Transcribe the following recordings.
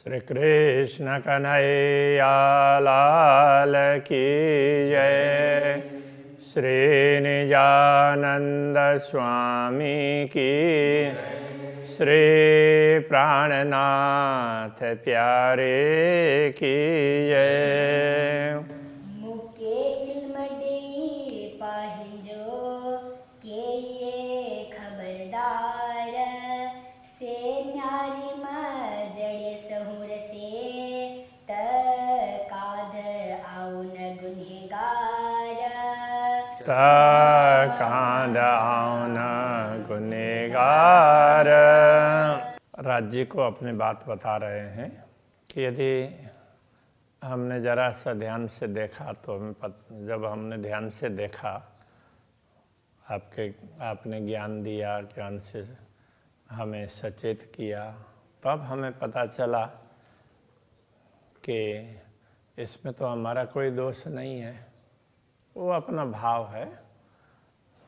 श्री कृष्ण कन्हैया लाल की जय। श्री निजानंद स्वामी की, श्री प्राणनाथ प्यारे की जय। मुके इल्मडी पाहिंजो के ये खबरदार से न्यारी मजड़े सहूर से तकाध आउन गुनहगार तकांध आउन गुनहगार। राज्य को अपनी बात बता रहे हैं कि यदि हमने जरा सा ध्यान से देखा तो हमें जब हमने ध्यान से देखा, आपने ज्ञान दिया, ज्ञान से हमें सचेत किया, तब हमें पता चला कि इसमें तो हमारा कोई दोष नहीं है, वो अपना भाव है।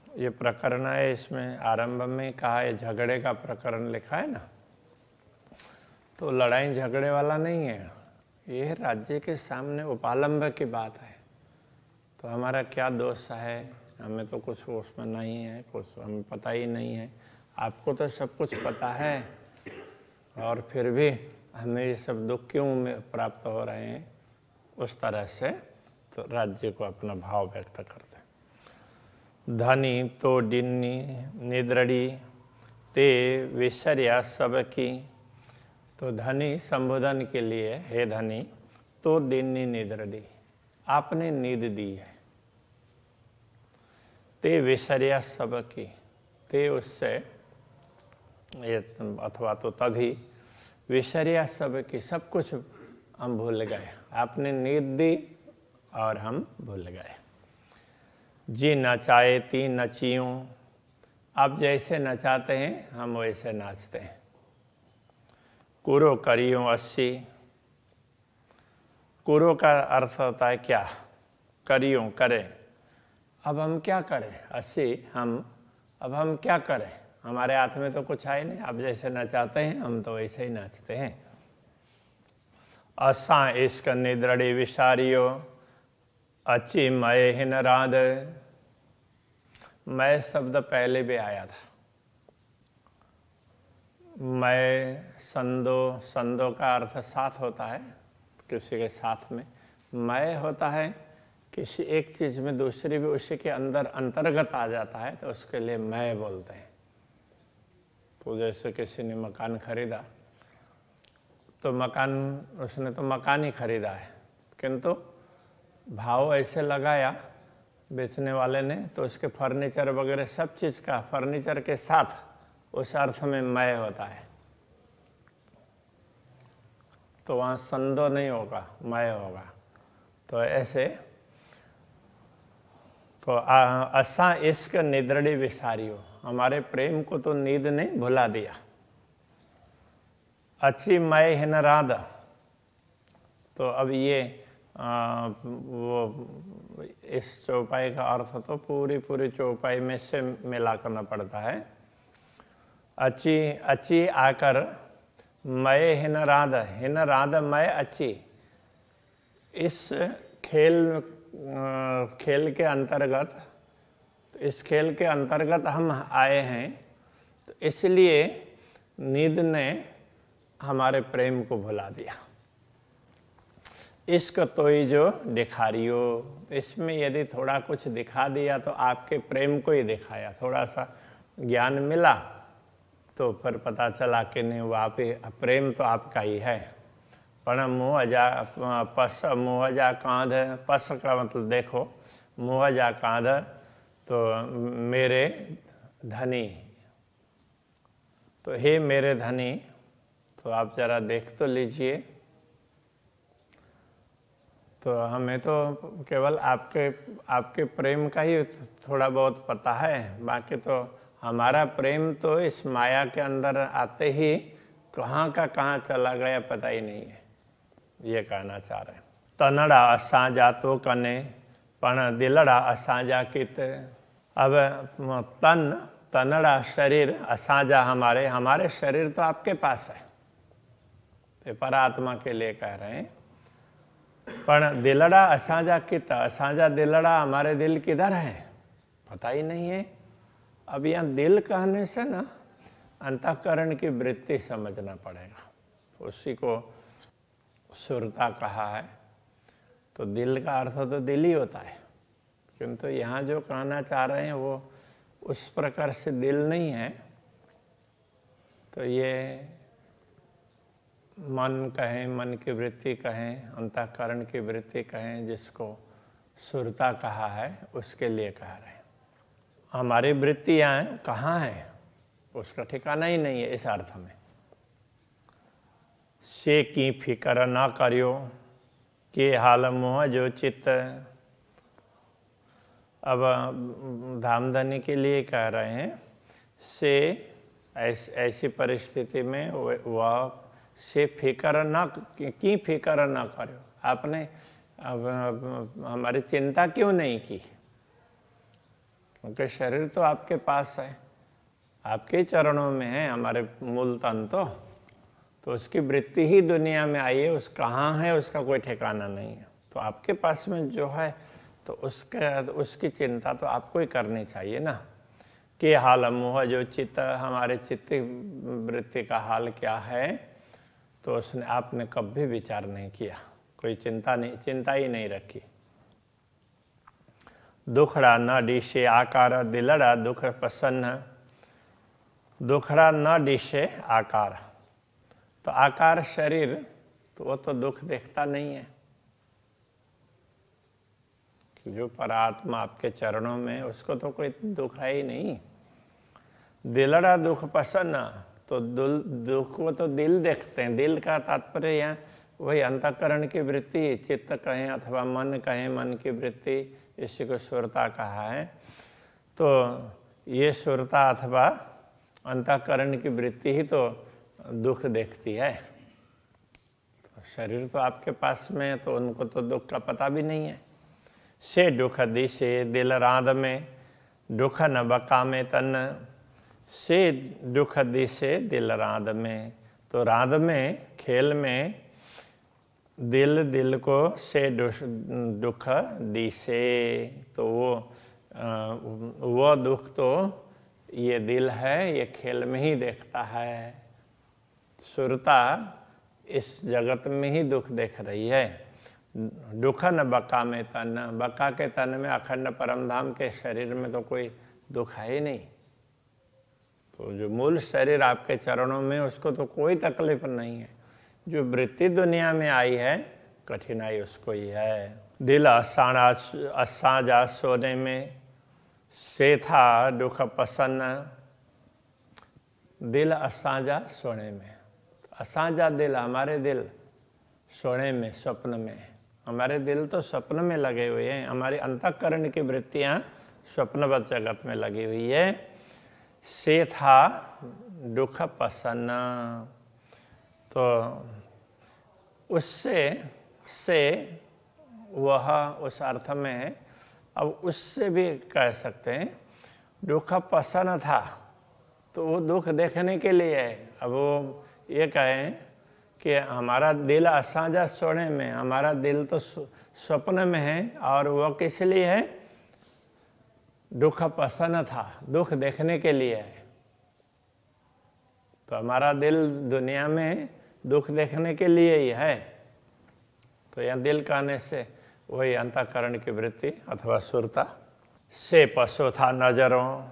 ये प्रकरण है, इसमें आरंभ में कहा है झगड़े का प्रकरण लिखा है ना, तो लड़ाई झगड़े वाला नहीं है, यह राज्य के सामने उपालंब की बात है। तो हमारा क्या दोष है, हमें तो कुछ उसमें नहीं है, कुछ हमें पता ही नहीं है। आपको तो सब कुछ पता है और फिर भी हमें ये सब दुख क्यों में प्राप्त हो रहे हैं, उस तरह से तो राज्य को अपना भाव व्यक्त करते हैं। धनी तो डिन्नी निद्रड़ी ते विशर्या सबकी। तो धनी संबोधन के लिए, हे धनी तो दिन्नी निद्र दी, आपने नींद दी है। ते विशर्या सबकी, ते उससे अथवा तो तभी विशर्या सबकी, सब कुछ हम भूल गए। आपने नींद दी और हम भूल गए। जी नचाए ती नचियों, आप जैसे नचाते हैं हम वैसे नाचते हैं। कुरो करियो अस्सी, कुरो का अर्थ होता है क्या, करियो करें। अब हम क्या करें, अस्सी अब हम क्या करें, हमारे हाथ में तो कुछ है नहीं। आप जैसे नचाते हैं हम तो वैसे ही नाचते हैं। असा इश्क निद्रड़ी विशारियो अच्छी मय हिन राध। मय शब्द पहले भी आया था। मैं संदो का अर्थ साथ होता है, किसी के साथ में। मैं होता है किसी एक चीज में दूसरी भी उसी के अंदर अंतर्गत आ जाता है, तो उसके लिए मैं बोलते हैं। तो जैसे किसी ने मकान खरीदा तो उसने तो मकान ही खरीदा है, किंतु भाव ऐसे लगाया बेचने वाले ने, तो उसके फर्नीचर वगैरह सब चीज का फर्नीचर के साथ उस अर्थ में मैं होता है। तो वहाँ संदो नहीं होगा, मैं होगा। तो ऐसे तो असा इश्क निद्रड़ी विसारियो, हमारे प्रेम को तो नींद ने भुला दिया। अच्छी मैं हिन राध, तो अब ये वो इस चौपाई का अर्थ तो पूरी चौपाई में से मिला करना पड़ता है। अच्छी आकर मय हिन राध मय अच्छी। इस खेल के अंतर्गत, तो इस खेल के अंतर्गत हम आए हैं, तो इसलिए नींद ने हमारे प्रेम को भुला दिया। इश्क तोई जो दिखारियो, इसमें यदि थोड़ा कुछ दिखा दिया तो आपके प्रेम को ही दिखाया, थोड़ा सा ज्ञान मिला तो फिर पता चला कि नहीं, वो आप ही, प्रेम तो आपका ही है। पर मुँह जा कांध, पस का मतलब देखो, मुँह जा कांध, तो मेरे धनी, तो हे मेरे धनी, तो आप जरा देख तो लीजिए। तो हमें तो केवल आपके प्रेम का ही थोड़ा बहुत पता है, बाकी तो हमारा प्रेम तो इस माया के अंदर आते ही कहाँ का कहाँ चला गया पता ही नहीं है, ये कहना चाह रहे हैं। तनड़ा असांजा तो कने पण दिलड़ा असांजा कित। अब तनड़ा शरीर, असांजा हमारे शरीर तो आपके पास है, ये परात्मा के लिए कह रहे हैं। पर दिलड़ा असांजा कित, असांजा दिलड़ा हमारे दिल किधर है पता ही नहीं है। अब यहाँ दिल कहने से ना अंतःकरण की वृत्ति समझना पड़ेगा, उसी को सुरता कहा है। तो दिल का अर्थ तो दिल ही होता है, किंतु यहाँ जो कहना चाह रहे हैं वो उस प्रकार से दिल नहीं है। तो ये मन कहें, मन की वृत्ति कहें, अंतःकरण की वृत्ति कहें, जिसको सुरता कहा है, उसके लिए कह रहे हैं। हमारी वृत्तियाँ कहाँ हैं उसका ठिकाना ही नहीं है इस अर्थ में। से की फिक्र ना करियो के हाल मोह जो चित्त। अब धामधनी के लिए कह रहे हैं से ऐसी परिस्थिति में वह से फिक्र ना की फिक्र ना करो। आपने अब हमारी चिंता क्यों नहीं की, क्योंकि शरीर तो आपके पास है, आपके चरणों में है हमारे मूल तन तो उसकी वृत्ति ही दुनिया में आई है, उस कहाँ है उसका कोई ठिकाना नहीं है। तो आपके पास में जो है तो उसकी चिंता तो आपको ही करनी चाहिए ना। कि हाल मोह जो चित्त, हमारे चित्त वृत्ति का हाल क्या है, तो उसने आपने कभी विचार नहीं किया, कोई चिंता ही नहीं रखी। दुखड़ा न डिशे आकार दिलड़ा दुख प्रसन्न। दुखड़ा न डिशे आकार, तो आकार शरीर तो वो तो दुख देखता नहीं है। जो परात्मा आपके चरणों में उसको तो कोई दुख है ही नहीं। दिलड़ा दुख प्रसन्न, तो दुख को तो दिल देखते हैं। दिल का तात्पर्य यहाँ वही अंतःकरण की वृत्ति, चित्त कहें अथवा मन कहें, मन की वृत्ति, इसी को सुरता कहा है। तो ये सुरता अथवा अंतःकरण की वृत्ति ही तो दुख देखती है। तो शरीर तो आपके पास में है, तो उनको तो दुख का पता भी नहीं है। से दुख दिशे दिल रांद में दुख न बका में तन। से दुख दिशे दिल रांद में, तो रांद में खेल में दिल को से दुख दिशे, तो वो दुख तो ये दिल है, ये खेल में ही देखता है। सुरता इस जगत में ही दुख देख रही है। दुख न बका में तन, बका के तन में अखंड परमधाम के शरीर में तो कोई दुख है ही नहीं। तो जो मूल शरीर आपके चरणों में उसको तो कोई तकलीफ नहीं है। जो वृत्ति दुनिया में आई है कठिनाई उसको ही है। दिल असांजा सोने में से था दुख प्रसन्न। दिल असांजा सोने में, असांजा दिल हमारे दिल सोने में, स्वप्न में। हमारे दिल तो स्वप्न में लगे हुए हैं, हमारी अंतःकरण की वृत्तियां स्वप्नवत जगत में लगी हुई है। से था दुख प्रसन्न, तो उससे से वह उस अर्थ में है। अब उससे भी कह सकते हैं दुख प्रसन्न था, तो वो दुख देखने के लिए है। अब वो ये कहें कि हमारा दिल असांजा सोने में, हमारा दिल तो स्वप्न में है, और वो किस लिए है? दुख प्रसन्न था, दुख देखने के लिए है। तो हमारा दिल दुनिया में दुख देखने के लिए ही है। तो यह दिल कहने से वही अंतःकरण की वृत्ति अथवा सुरता। से पशु था नजरों,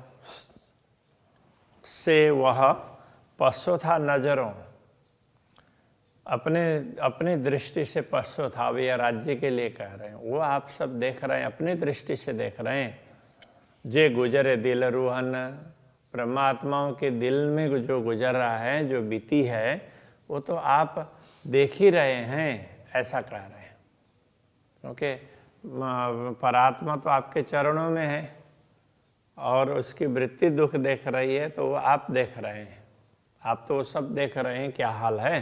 से वह पशु था नजरों, अपनी दृष्टि से पशु था। वे राज्य के लिए कह रहे हैं, वो आप सब देख रहे हैं, अपनी दृष्टि से देख रहे हैं। जे गुजरे दिल रूहन, परमात्माओं के दिल में जो गुजर रहा है, जो बीती है, वो तो आप देख ही रहे हैं, ऐसा कह रहे हैं। क्योंकि परात्मा तो आपके चरणों में है और उसकी वृत्ति दुख देख रही है, तो वो आप देख रहे हैं। आप तो वो सब देख रहे हैं क्या हाल है।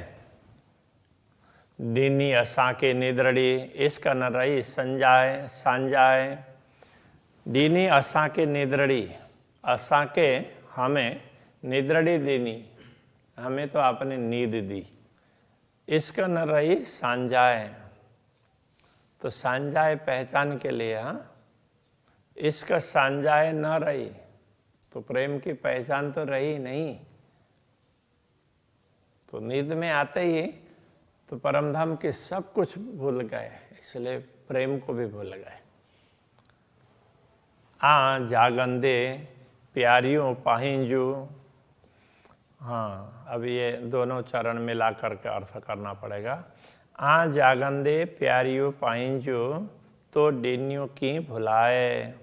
दीनी असां के निद्रड़ी इश्क न रही संजाए सांजाए। दीनी असां के निद्रड़ी, असां के हमें, निद्रड़ी दीनी, हमें तो आपने नींद दी। इश्क न रही सांझाए, तो सांझाए पहचान के लिए, हाँ, इश्क सांझाए न रही, तो प्रेम की पहचान तो रही नहीं। तो नींद में आते ही तो परमधाम के सब कुछ भूल गए, इसलिए प्रेम को भी भूल गए। जागंदे प्यारियों पाहिंजू, हाँ, अब ये दोनों चरण मिला करके अर्थ करना पड़ेगा। जागंदे प्यारियों पाहिंजू, तो डिन्यों की भुलाए।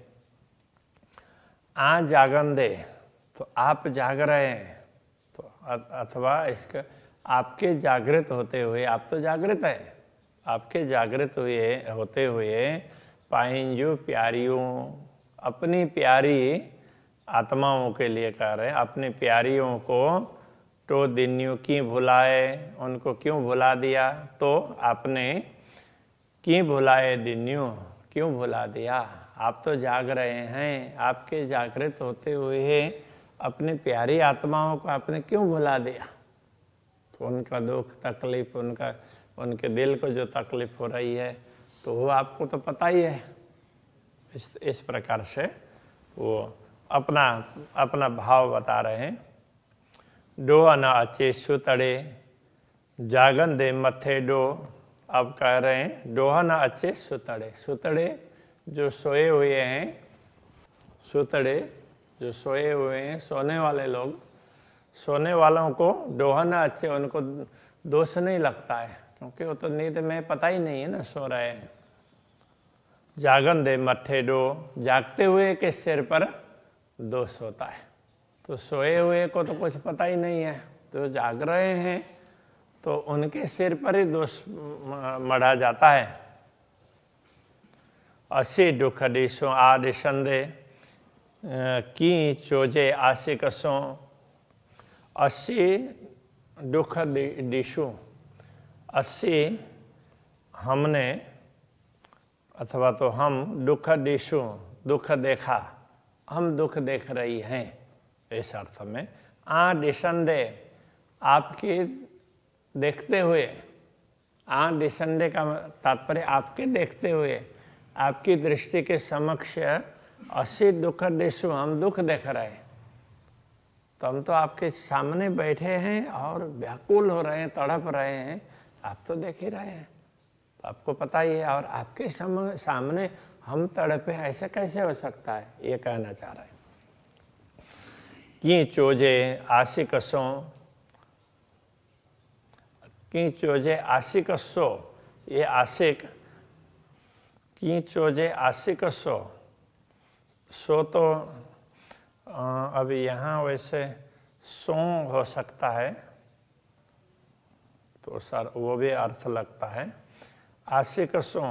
जागंदे, तो आप जाग रहे हैं, तो अथवा इसका आपके जागृत होते हुए, आप तो जागृत हैं, आपके जागृत होते हुए पाहिंजू प्यारियों, अपनी प्यारी आत्माओं के लिए कह रहे हैं, अपनी प्यारियों को तो दिन्यों की भुलाए, उनको क्यों भुला दिया? तो आपने क्यों भुलाए दिन्यों, क्यों भुला दिया? आप तो जाग रहे हैं, आपके जागृत होते हुए अपनी प्यारी आत्माओं को आपने क्यों भुला दिया? तो उनका दुख तकलीफ, उनके दिल को जो तकलीफ हो रही है, तो वो आपको तो पता ही है। इस प्रकार से वो अपना भाव बता रहे हैं। डो न अचे सुतड़े, जागन दे मथे डो। अब कह रहे हैं डोहा न अच्छे सुतड़े, सुतड़े जो सोए हुए हैं, सुतड़े जो सोए हुए हैं, सोने वाले लोग, सोने वालों को डोहा न अच्छे, उनको दोष नहीं लगता है, क्योंकि वो तो नींद में पता ही नहीं है ना, सो रहे हैं। जागन दे मथे डो, जागते हुए के सिर पर दोष होता है, तो सोए हुए को तो कुछ पता ही नहीं है, तो जाग रहे हैं तो उनके सिर पर ही दोष मढ़ा जाता है। असी दुख दिशो आदि संदे, की चोजे आशिकसों। अस्सी दुख दिशु, 80 हमने अथवा तो हम दुख दिशु, दुख देखा, हम दुख देख रही हैं, इस अर्थ में। दिशंदे, आपकी देखते हुए, दिशंदे का तात्पर्य आपके देखते हुए, आपकी दृष्टि के समक्ष 80 दुख दिशु, हम दुख देख रहे हैं। तो हम तो आपके सामने बैठे हैं और व्याकुल हो रहे हैं, तड़प रहे हैं, आप तो देख ही रहे हैं, तो आपको पता ही है। और आपके सामने हम तड़पे, ऐसे कैसे हो सकता है, ये कहना चाह रहे हैं। की चोजे आशिकसों, की चोजे आशिकसो, ये आशिक, की चोजे आशिकसो, सो तो अभी यहाँ वैसे सो हो सकता है, तो सर वो भी अर्थ लगता है। आशिकसो,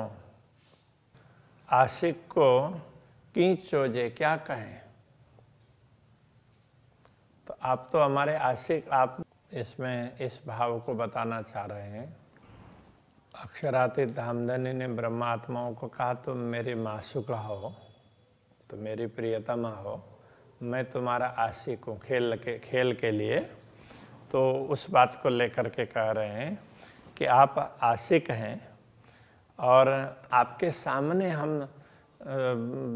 आशिक को की चोजे क्या कहें, तो आप तो हमारे आशिक, आप इसमें इस भाव को बताना चाह रहे हैं। अक्षरातीत धामधनी ने ब्रह्मात्माओं को कहा तुम मेरी मासूका हो, तो मेरी प्रियतमा हो, मैं तुम्हारा आशिक हूँ खेल के लिए। तो उस बात को लेकर के कह रहे हैं कि आप आशिक हैं और आपके सामने हम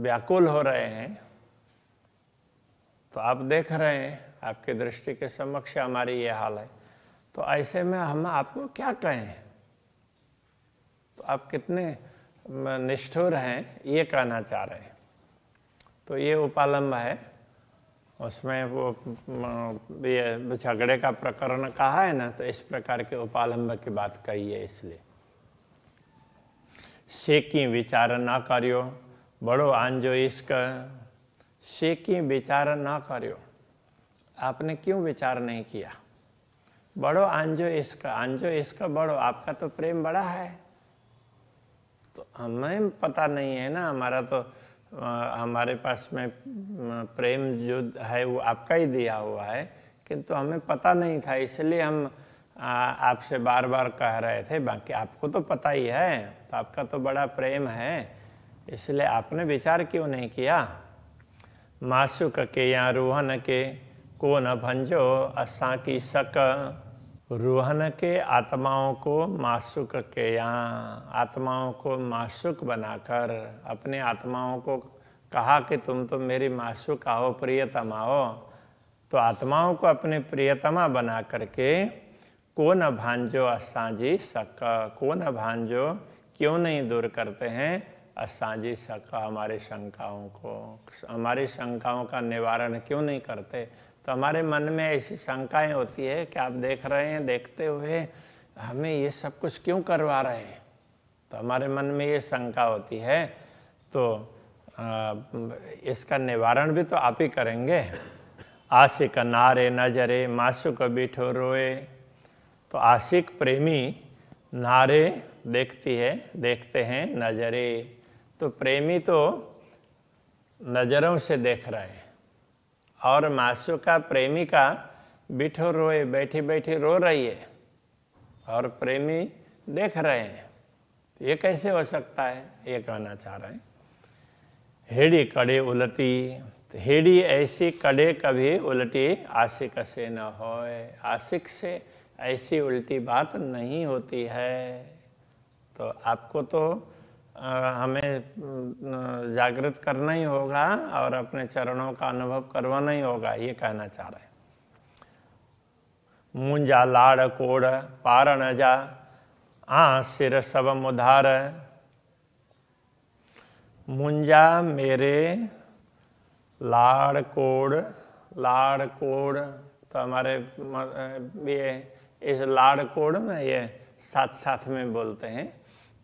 व्याकुल हो रहे हैं, तो आप देख रहे हैं, आपके दृष्टि के समक्ष हमारी ये हाल है, तो ऐसे में हम आपको क्या कहें, तो आप कितने निष्ठुर हैं, ये कहना चाह रहे हैं। तो ये उपालंब है, उसमें वो ये झगड़े का प्रकरण कहा है ना, तो इस प्रकार के उपालंब की बात कही है। इसलिए शेकी विचार ना करियो, बड़ो आंजो इश्क, शेकी विचार ना करियो, आपने क्यों विचार नहीं किया? बड़ो आंजो इश्क बड़ो, आपका तो प्रेम बड़ा है, तो हमें पता नहीं है ना, हमारा तो हमारे पास में प्रेम जो है वो आपका ही दिया हुआ है, किंतु हमें पता नहीं था, इसलिए हम आपसे बार बार कह रहे थे, बाकी आपको तो पता ही है, तो आपका तो बड़ा प्रेम है, इसलिए आपने विचार क्यों नहीं किया? मासूक के या रोहन के को न भंजो असा की सक, रूहन के आत्माओं को माशुक के यहाँ, आत्माओं को माशुक बनाकर अपने आत्माओं को कहा कि तुम तो मेरी माशुक आओ, प्रियतमा हो। तो आत्माओं को अपने प्रियतमा बना करके को न भांजो असांजी सक, को न भांजो क्यों नहीं दूर करते हैं असांजी सक, हमारी शंकाओं को, हमारी शंकाओं का निवारण क्यों नहीं करते। तो हमारे मन में ऐसी शंकाएं होती है कि आप देख रहे हैं, देखते हुए हमें ये सब कुछ क्यों करवा रहे हैं। तो हमारे मन में ये शंका होती है, तो इसका निवारण भी तो आप ही करेंगे। आशिक नारे नजरे माशुक बिठो रोए। तो आशिक प्रेमी नारे देखते हैं नजरे, तो प्रेमी तो नजरों से देख रहे हैं, और माशुका प्रेमी का बिठो रोए, बैठी बैठी रो रही है और प्रेमी देख रहे हैं। ये कैसे हो सकता है, ये कहना चाह रहे हैं। हेड़ी कड़े उलटी, हेड़ी ऐसी कड़े कभी उल्टी आशिक से न होए, आशिक से ऐसी उल्टी बात नहीं होती है। तो आपको तो हमें जागृत करना ही होगा और अपने चरणों का अनुभव करवाना ही होगा, ये कहना चाह रहे हैं। मुंजा लाड़ कोड़ पार न जा, सिर सब मुधार। मुंजा मेरे लाड़ कोड़, तो हमारे ये इस लाड़ कोड़ में ये साथ साथ में बोलते हैं।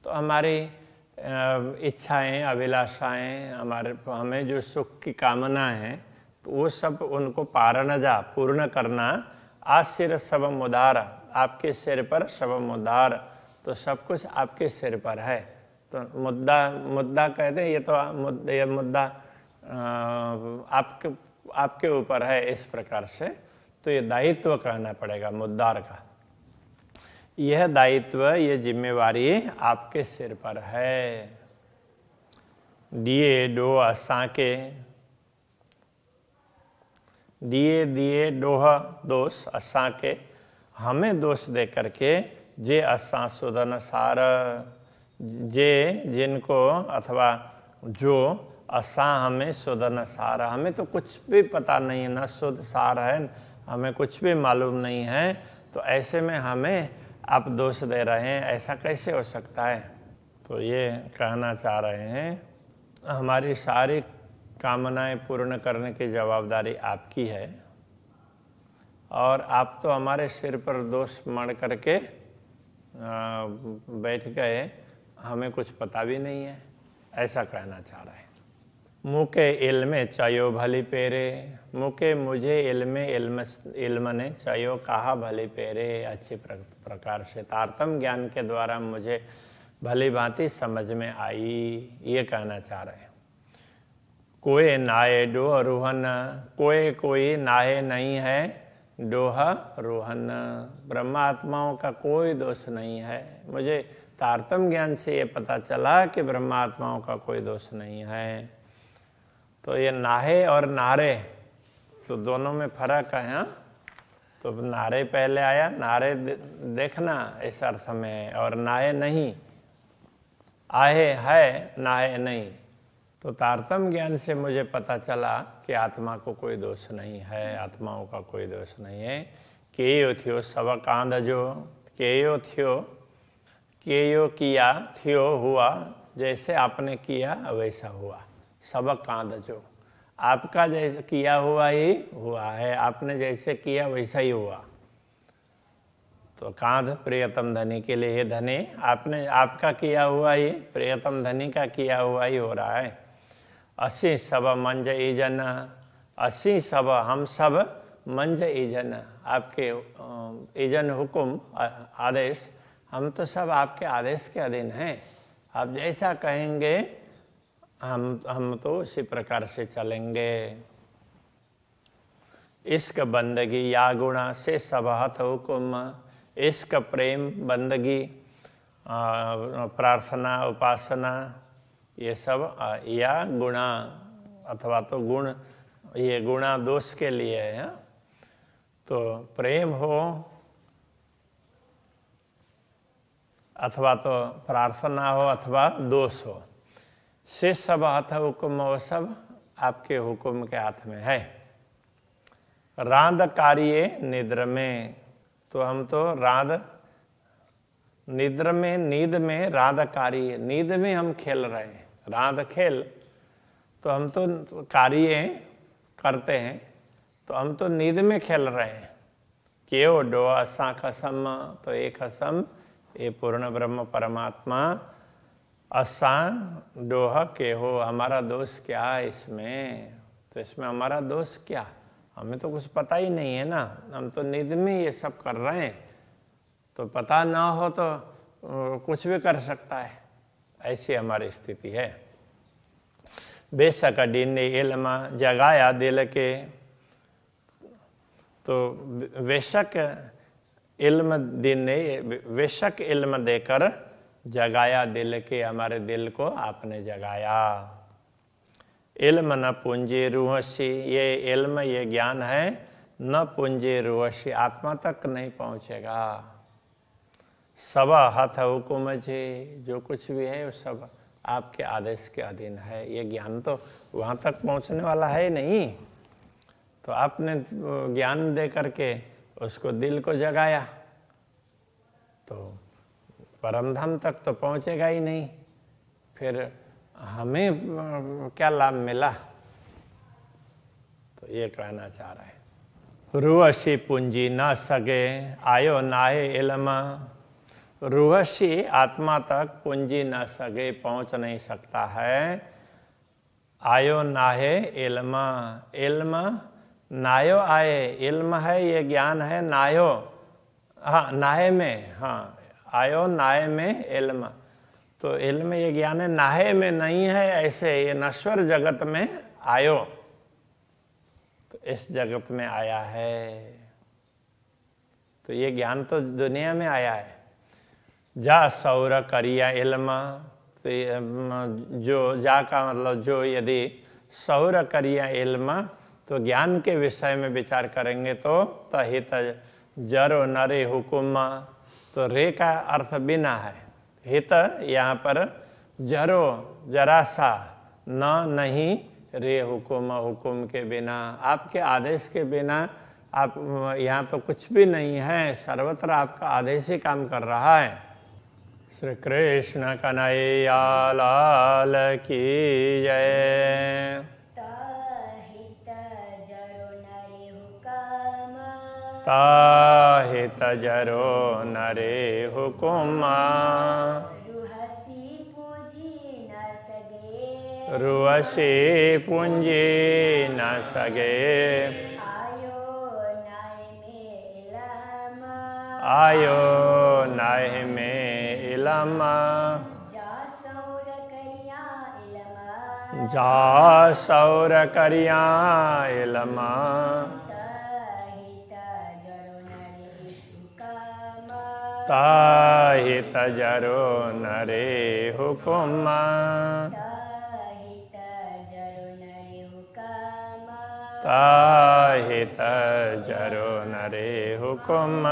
तो हमारी इच्छाएं, अभिलाषाएं, हमें जो सुख की कामना है, तो वो सब उनको पारण जा, पूर्ण करना। आज सिर सब मुदार, आपके सिर पर सब मुदार, तो सब कुछ आपके सिर पर है। तो मुद्दा कहते हैं, ये मुद्दा आपके ऊपर है, इस प्रकार से। तो ये दायित्व कहना पड़ेगा मुद्दार का। यह दायित्व, ये जिम्मेवारी आपके सिर पर है। दिए डो असां के, दिए डोह दोष असां के, हमें दोष दे करके जे असां सुधन सार, जे जिनको अथवा जो असां हमें सुधन सार, हमें तो कुछ भी पता नहीं है, न शुद्ध सार है, हमें कुछ भी मालूम नहीं है। तो ऐसे में हमें आप दोष दे रहे हैं, ऐसा कैसे हो सकता है। तो ये कहना चाह रहे हैं, हमारी सारी कामनाएं पूर्ण करने की जवाबदारी आपकी है, और आप तो हमारे सिर पर दोष मढ़ करके बैठ गए, हमें कुछ पता भी नहीं है, ऐसा कहना चाह रहे हैं। मुके इल्मे चायो भली पेरे, मुके मुझे इल्म ने चायो कहा भली पेरे, अच्छी प्रकार से तारतम ज्ञान के द्वारा मुझे भली भांति समझ में आई, ये कहना चाह रहे हैं। कोई नाये डोह रूहन, कोई नाहे नहीं है डोह रूहन, ब्रह्मात्माओं का कोई दोष नहीं है। मुझे तारतम ज्ञान से ये पता चला कि ब्रह्मात्माओं का कोई दोष नहीं है। तो ये नाहे और नारे, तो दोनों में फर्क है। हाँ, तो नारे पहले आया, नारे देखना इस अर्थ में, और नाहे नहीं, आहे है नाहे नहीं। तो तारतम ज्ञान से मुझे पता चला कि आत्मा को कोई दोष नहीं है, आत्माओं का कोई दोष नहीं है। केयो थियो सब कांध जो, केयो थियो, केयो किया, थियो हुआ, जैसे आपने किया वैसा हुआ। सब कांध जो, आपका जैसे किया हुआ ही हुआ है, आपने जैसे किया वैसा ही हुआ। तो कांध प्रियतम धनी के लिए धनी, आपने आपका किया हुआ ही प्रियतम धनी का किया हुआ ही हो रहा है। असी सब मंज ईजन, असी सब हम सब मंज ईजन, आपके ईजन हुकुम आदेश, हम तो सब आपके आदेश के अधीन हैं। आप जैसा कहेंगे हम तो उसी प्रकार से चलेंगे। इश्क बंदगी या गुणा से सब हथ हुकुम, इश्क प्रेम बंदगी प्रार्थना उपासना ये सब या गुणा अथवा तो गुण, ये गुणा दोष के लिए है। तो प्रेम हो अथवा तो प्रार्थना हो अथवा दोष हो, से सब हाथ हुक्म वो सब आपके हुक्म के हाथ में है। रांद कार्य निद्र में, तो हम तो रांद निद्र में, नींद में रांद कार्य, नींद में हम खेल रहे हैं, रांद खेल, तो हम तो कार्य करते हैं, तो हम तो नींद में खेल रहे हैं। क्यों डो असा खसम, तो एक असम ये पूर्ण ब्रह्म परमात्मा, असा डोह के हो, हमारा दोष क्या है इसमें? तो इसमें हमारा दोष क्या? हमें तो कुछ पता ही नहीं है ना, हम तो नींद में ये सब कर रहे हैं, तो पता ना हो तो कुछ भी कर सकता है, ऐसी हमारी स्थिति है। बेशक दिन ने इल्म जगाया दिल के, तो बेशक इल्म दिन ने, बेशक इल्म देकर जगाया दिल के, हमारे दिल को आपने जगाया। इल्म न पूंजी रूहसी, ये इल्म ये ज्ञान है, न पूंजी रूहसी, आत्मा तक नहीं पहुंचेगा। सब हथ हुकुम जी, जो कुछ भी है वो सब आपके आदेश के अधीन है। ये ज्ञान तो वहाँ तक पहुँचने वाला है नहीं, तो आपने ज्ञान दे करके उसको दिल को जगाया, तो परमधाम तक तो पहुँचेगा ही नहीं, फिर हमें क्या लाभ मिला? तो ये कहना चाह रहा है। रूहसी पूंजी न सके आयो नाहे इल्म, रूहसी आत्मा तक पूंजी न सके, पहुंच नहीं सकता है। आयो नाहे इल्म, इल्म नायो आए, इल्म है ये ज्ञान है, नायो हाँ नाहे में, हाँ आयो नाहे में इल्म, तो इल्म ये ज्ञान है, नाहे में नहीं है, ऐसे ये नश्वर जगत में आयो, तो इस जगत में आया है, तो ये ज्ञान तो दुनिया में आया है। जा सौर करिया इल्म, तो जो जा का मतलब जो, यदि सौर करिया इल्म, तो ज्ञान के विषय में विचार करेंगे तो तहित जरो नरे हुकुम, तो रे का अर्थ बिना है, हित यहाँ पर जरो जरा सा, न नहीं रे हुकुम, हुकुम के बिना, आपके आदेश के बिना आप यहाँ तो कुछ भी नहीं है, सर्वत्र आपका आदेश ही काम कर रहा है। श्री कृष्ण कन्हैया लाल की जय। ताहित जरो नरे हुकुम, रूहसी पूंजी न सगे, आयो नाहे में इल्म, जा सौर करिया इल्म, ताहित जरो नरे हुकुम, ताहित जरो नरे हुकुम।